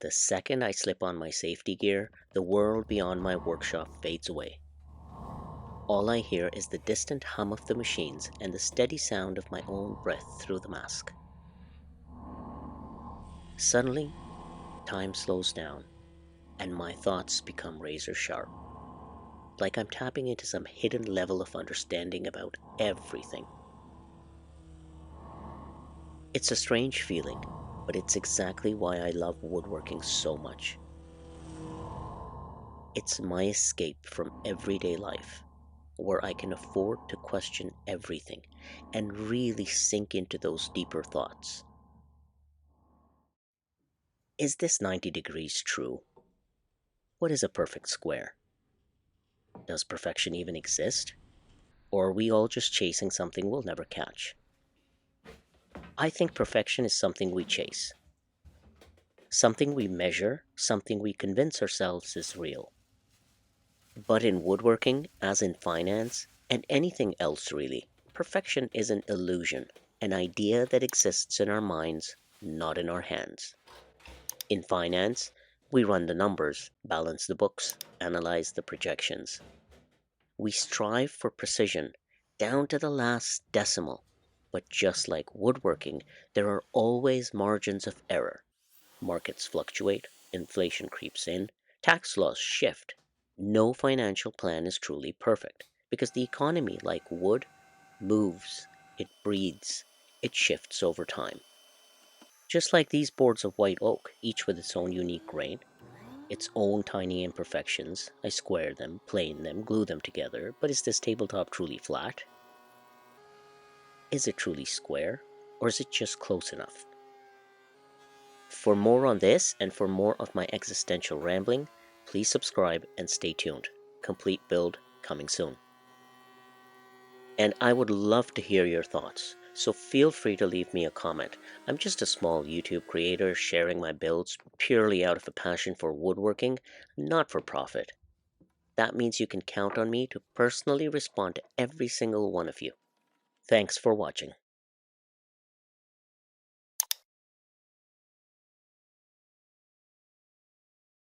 The second I slip on my safety gear, the world beyond my workshop fades away. All I hear is the distant hum of the machines and the steady sound of my own breath through the mask. Suddenly, time slows down, and my thoughts become razor sharp, like I'm tapping into some hidden level of understanding about everything. It's a strange feeling, but it's exactly why I love woodworking so much. It's my escape from everyday life, where I can afford to question everything and really sink into those deeper thoughts. Is this 90 degrees true? What is a perfect square? Does perfection even exist? Or are we all just chasing something we'll never catch? I think perfection is something we chase, something we measure, something we convince ourselves is real. But in woodworking, as in finance, and anything else really, perfection is an illusion, an idea that exists in our minds, not in our hands. In finance, we run the numbers, balance the books, analyze the projections. We strive for precision, down to the last decimal. But just like woodworking, there are always margins of error. Markets fluctuate, inflation creeps in, tax laws shift. No financial plan is truly perfect because the economy, like wood, moves, it breathes, it shifts over time. Just like these boards of white oak, each with its own unique grain, its own tiny imperfections. I square them, plane them, glue them together, but is this tabletop truly flat? Is it truly square? Or is it just close enough? For more on this and for more of my existential rambling, please subscribe and stay tuned. Complete build coming soon. And I would love to hear your thoughts, so feel free to leave me a comment. I'm just a small YouTube creator sharing my builds purely out of a passion for woodworking, not for profit. That means you can count on me to personally respond to every single one of you. Thanks for watching.